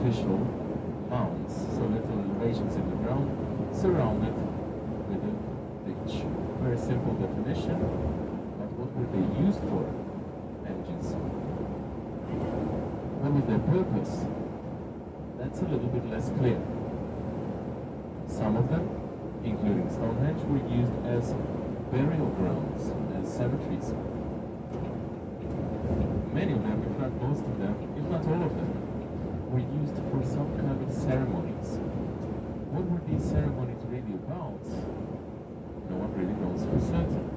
artificial mounds, so little elevations in the ground, surrounded with a ditch. Very simple definition, but what were they used for? Engines. What was their purpose? That's a little bit less clear. Some of them, including Stonehenge, were used as burial grounds, as cemeteries. Many of them, if not most of them, if not all of them, were used for some kind of ceremonies. What were these ceremonies really about? No one really knows for certain.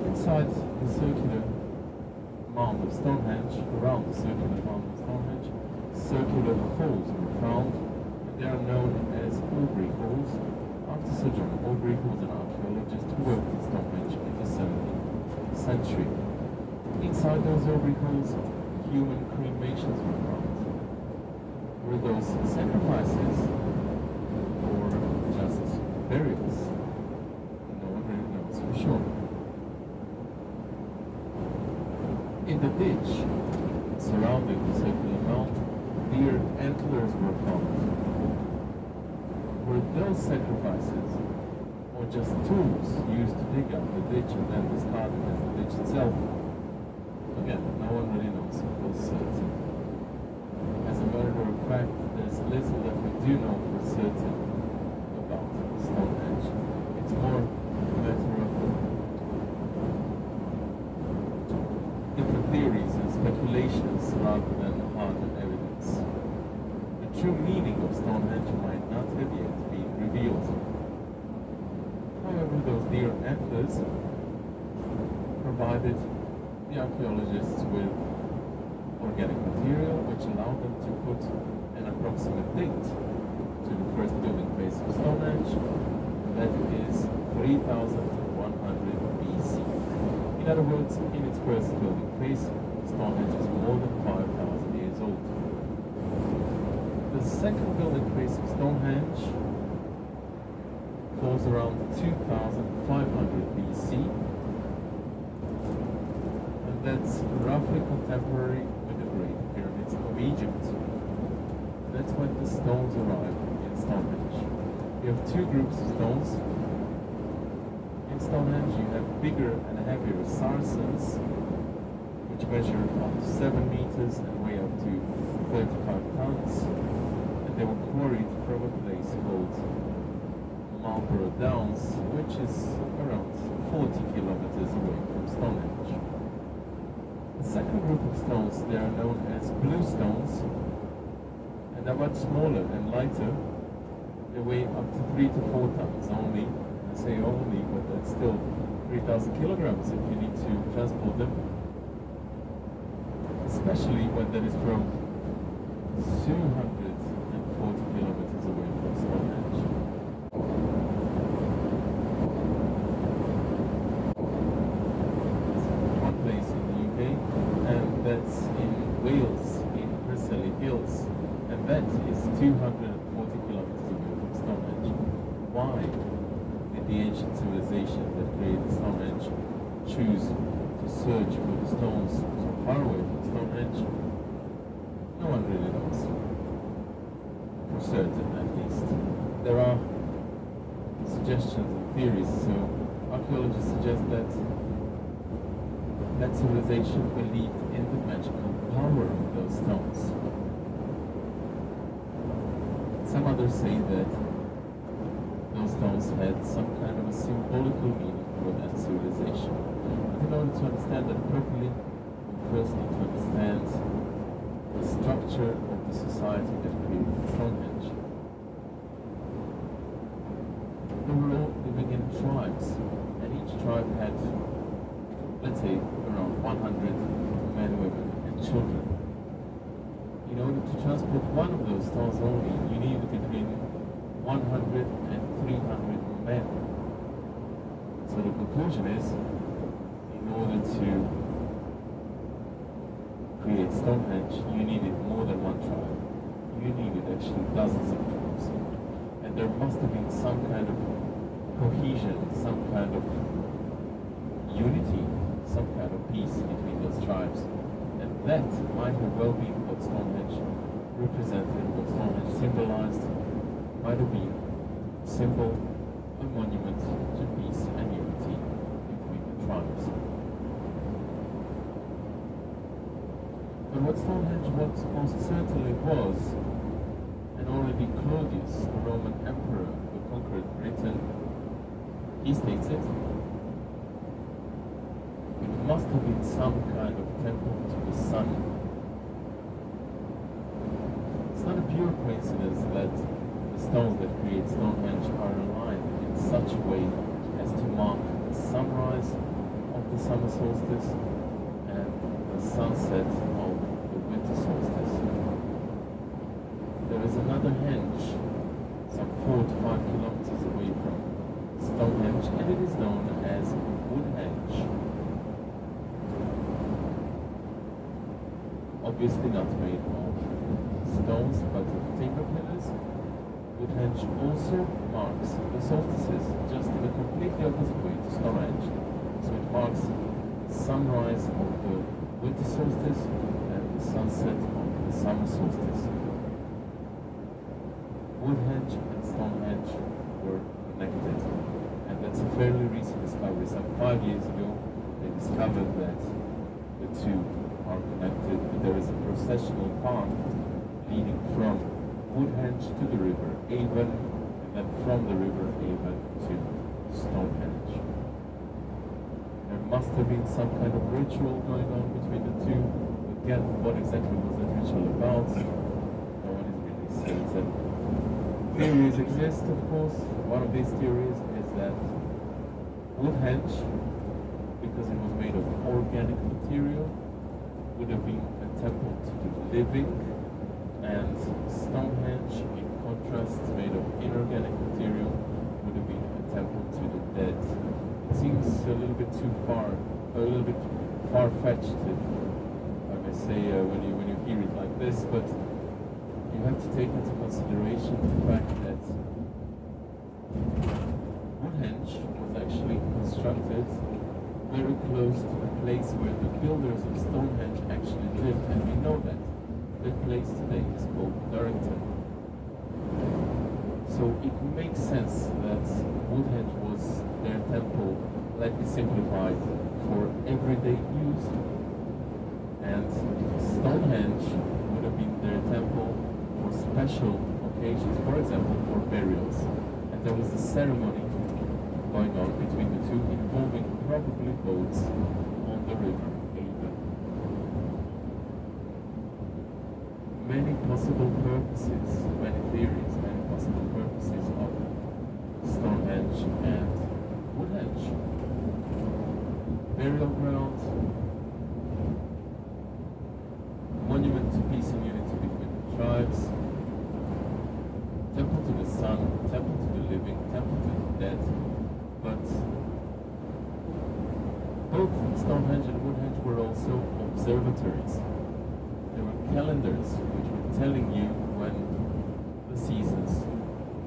Inside the circular mound of Stonehenge, around the circular mound of Stonehenge, circular holes were found, and they are known as Aubrey holes, after Sir John Aubrey, who was an archaeologist who worked at Stonehenge in the 17th century. Inside those Aubrey holes, human cremations were found. Were those sacrifices or just burials? No one really knows for sure. In the ditch surrounding the circular mound, deer antlers were found. Were those sacrifices or just tools used to dig up the ditch and then discarded as the ditch itself? Again, no one really knows for certain. As a matter of fact, there's little that we do know for certain about Stonehenge. It's more a matter of different theories and speculations rather than hard evidence. The true meaning of Stonehenge might not have yet been revealed. However, those deer antlers provided the archaeologists with organic material which allowed them to put an approximate date to the first building phase of Stonehenge, and that is 3100 BC. In other words, in its first building phase, Stonehenge is more than 5,000 years old. The second building phase of Stonehenge falls around 2500 BC, and that's roughly contemporary with the Great Pyramids of Egypt. That's when the stones arrive in Stonehenge. You have two groups of stones. In Stonehenge you have bigger and heavier sarcens, which measure up to 7 meters and weigh up to 35 tons, and they were quarried from a place called Marlborough Downs, which is around 40 kilometers away from Stonehenge. The second group of stones, they are known as blue stones, and are much smaller and lighter. They weigh up to 3 to 4 tons only. I say only, but that's still 3,000 kilograms if you need to transport them. Especially when that is from 240 kilometers away from Stonehenge. One place in the UK, and that's in Wales, in Preseli Hills, and that is 240 kilometers away from Stonehenge. Why did the ancient civilization that created Stonehenge choose to search for the stones so far away from Stonehenge? No one really knows. For certain, at least. There are suggestions and theories, so archaeologists suggest that that civilization believed in the magical power of those stones. Some others say that those stones had some kind of a symbolical meaning for that civilization. But in order to understand that properly, we first need to understand the structure of the society that created Stonehenge. They were all living in tribes, and each tribe had, let's say, around 100 men, women, and children. In order to transport one of those stones only, you needed between 100 and 300 men. So the conclusion is, in order to create Stonehenge, you needed more than one tribe. You needed actually dozens of tribes. And there must have been some kind of cohesion, some kind of unity, some kind of peace between those tribes. And that might have well been what Stonehenge represented, what Stonehenge symbolized, might have been a symbol, a monument to peace and unity between the tribes. But what Stonehenge most certainly was, and already Claudius, the Roman emperor who conquered Britain, he states it must have been some kind of temple to the sun. It's not a pure coincidence that the stones that create Stonehenge are aligned in such a way as to mark the sunrise of the summer solstice and the sunset of the winter solstice. There is another henge some 4 to 5 kilometers away from Stonehenge, and it is known as Woodhenge. Obviously not made of stones but of timber pillars. Woodhenge also marks the solstices just in a completely opposite way to Stonehenge. So it marks the sunrise of the winter solstice and the sunset of the summer solstice. Woodhenge and Stonehenge were connected, and that's a fairly recent discovery. Some 5 years ago they discovered that the two are connected, but there is a processional path leading from Woodhenge to the river Avon, and then from the river Avon to Stonehenge. There must have been some kind of ritual going on between the two. Again, what exactly was that ritual about? No one is really certain. Theories exist, of course. One of these theories is that Woodhenge, because it was made of organic material, would have been a temple to the living, and Stonehenge, in contrast, made of inorganic material, would have been a temple to the dead. It seems a little bit too far-fetched, if I may say, when you hear it like this, but you have to take into consideration the fact that Woodhenge was actually constructed very close to the place where the builders of Stonehenge actually lived, and we know that. That place today is called Durrington. So it makes sense that Woodhenge was their temple, let me simplify, for everyday use, and Stonehenge would have been their temple for special occasions, for example, for burials. And there was a ceremony going on between the two involving probably boats on the river Avon. Many possible purposes, many theories, many possible purposes of Stonehenge and Woodhenge. Burial ground, monument to peace and unity between the tribes, temple to the sun, temple to the living, temple to the dead. But both Stonehenge and Woodhenge were also observatories. There were calendars which were telling you when the seasons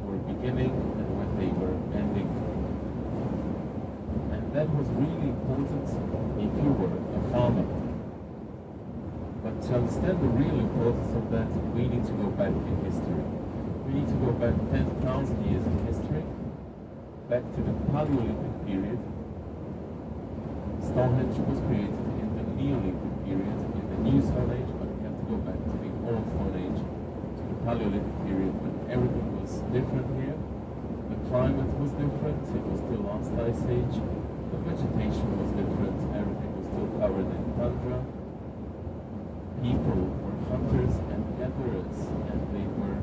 were beginning and when they were ending. And that was really important if you were a farmer. But to understand the real importance of that, we need to go back in history. We need to go back 10,000 years in history, back to the Paleolithic period. Stonehenge was created in the Neolithic period, in the New Stone Age, but we have to go back to the Old Stone Age, to the Paleolithic period, when everything was different here. The climate was different, it was still last ice age, the vegetation was different, everything was still covered in tundra. People were hunters and gatherers, and they were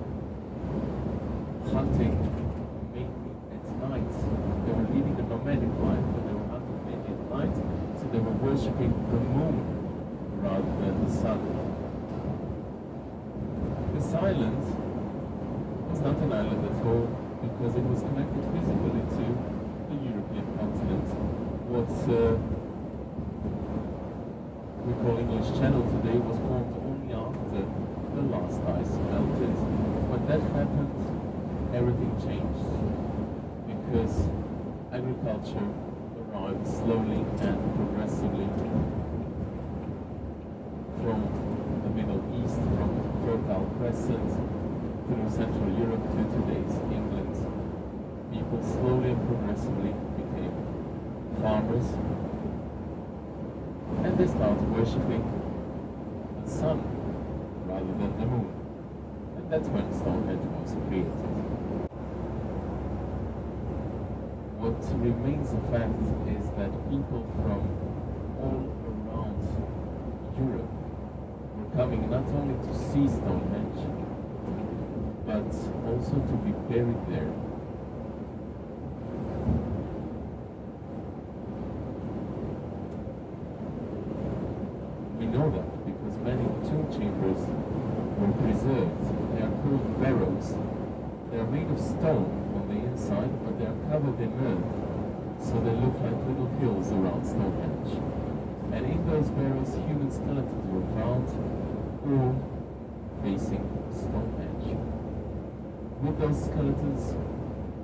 hunting mainly at night. They were leading a nomadic life, but they were hunting mainly at night, so they were worshipping the moon rather than the sun. This island was not an island at all, because it was connected physically to the European continent. What we call English Channel today was formed only after the last ice melted. When that happened, everything changed, because agriculture arrived slowly and progressively. from the Middle East, from Fertile Crescent through Central Europe to today's England. People slowly and progressively became farmers, and they started worshipping the sun rather than the moon. And that's when Stonehenge was created. What remains a fact is that people from all around Europe were coming not only to see Stonehenge, but also to be buried there. We know that because many tomb chambers were preserved. They are called barrows. They are made of stone on the inside, but they are covered in earth, so they look like little hills around Stonehenge. And in those barrows, human skeletons were found, all facing Stonehenge. With those skeletons,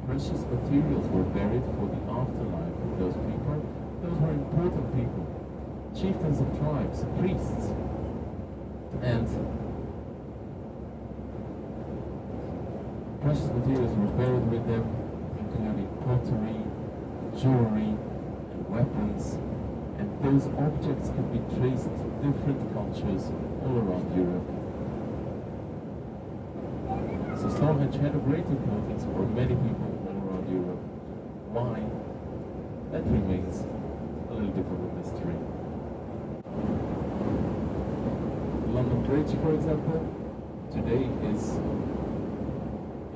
precious materials were buried for the afterlife of those people. Those were important people, chieftains of tribes, priests, and precious materials were buried with them, including pottery, jewelry, and weapons. And those objects can be traced to different cultures all around Europe. So Stonehenge had a great importance for many people all around Europe. Why? That remains a little bit of a mystery. London Bridge, for example, today is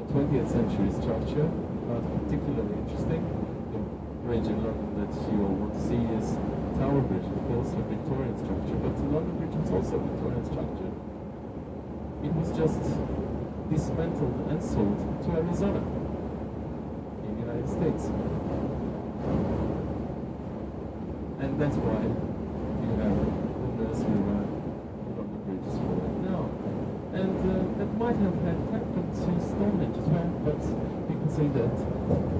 a 20th century structure, not particularly interesting. The bridge in London that you all want to see is Tower Bridge, of course, a Victorian structure, but the London Bridge was also a Victorian structure. It was just dismantled and sold to Arizona in the United States. And that's why you have the nursery where the London Bridge is falling now. And that might have had happened to Stonehenge as well, but people say that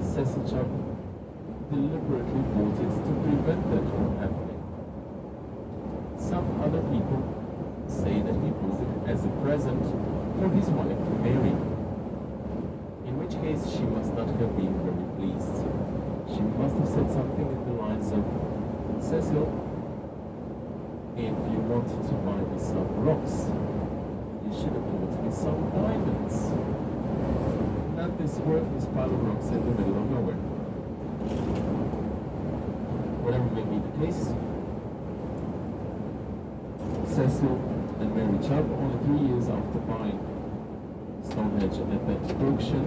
Cecil Chubb deliberately bought it to prevent that from happening. Some other people say that he bought it as a present for his wife, Mary, in which case she must not have been very pleased. She must have said something in the lines of, Cecil, if you wanted to buy me some rocks, you should have bought me some diamonds. Not this worthless pile of rocks in the middle of nowhere. Whatever may be the case, Cecil and Mary Chubb, only 3 years after buying Stonehenge at that auction,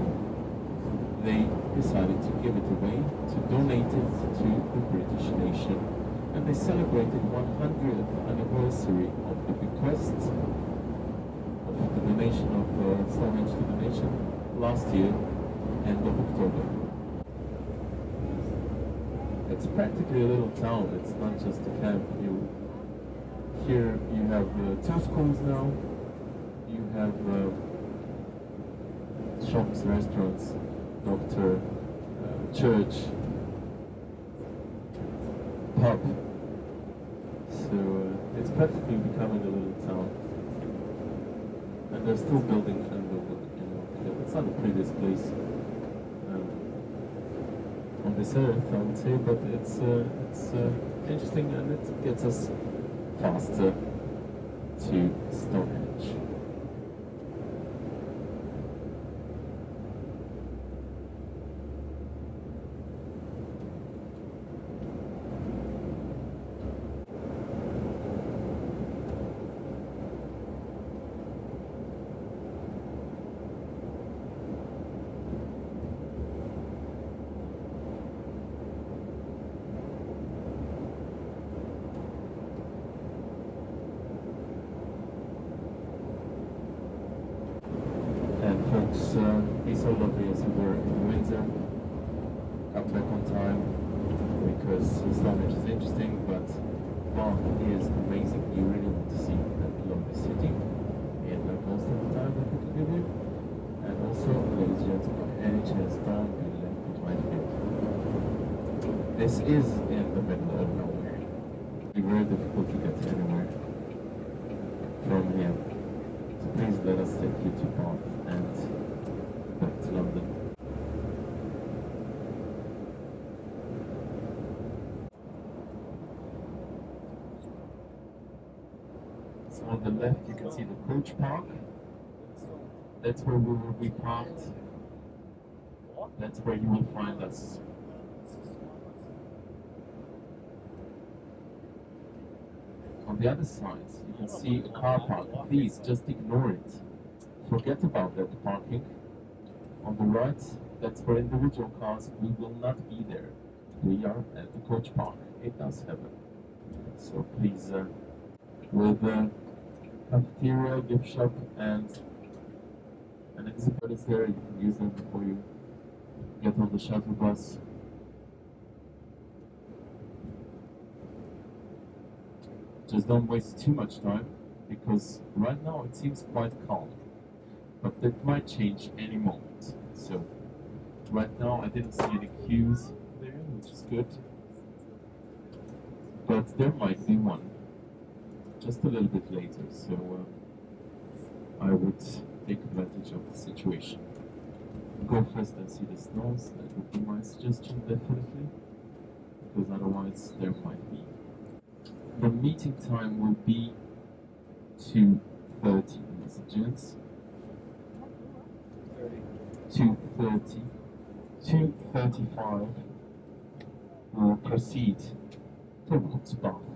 they decided to give it away, to donate it to the British nation. And they celebrated 100th anniversary of the bequest of the donation of Stonehenge to the nation last year, end of October. It's practically a little town, it's not just a camp. Here you have 2 schools now, you have shops, restaurants, doctor, church, pub. So it's practically becoming a little town. And they're still building and building. It's not the prettiest place on this earth, I would say, but it's interesting, and it gets us faster to Stonehenge. Folks, be so lovely as you were in Windsor. Come back on time, because Stonehenge is interesting, but Bath is amazing. You really want to see that lovely city in most of the time that we can give you. And also, ladies and gentlemen, by any chance, don't be left behind here. This is in the middle of nowhere. It's very difficult to get anywhere. from here. So please let us take you to Bath and back to London. So on the left you can see the coach park. That's where we will be parked. That's where you will find us. On the other side, you can see a car park. Please just ignore it. Forget about that parking. On the right, that's for individual cars. We will not be there. We are at the coach park. It does happen. So please, with a cafeteria, gift shop, and an exhibit is there. You can use them before you get on the shuttle bus. Just don't waste too much time, because right now it seems quite calm, but that might change any moment. So right now I didn't see any queues there, which is good, but there might be one just a little bit later, so I would take advantage of the situation. Go first and see the snows. That would be my suggestion, definitely, because otherwise there might be. The meeting time will be 2:30 gents. 2:30. 2:35 we'll proceed towards Bath.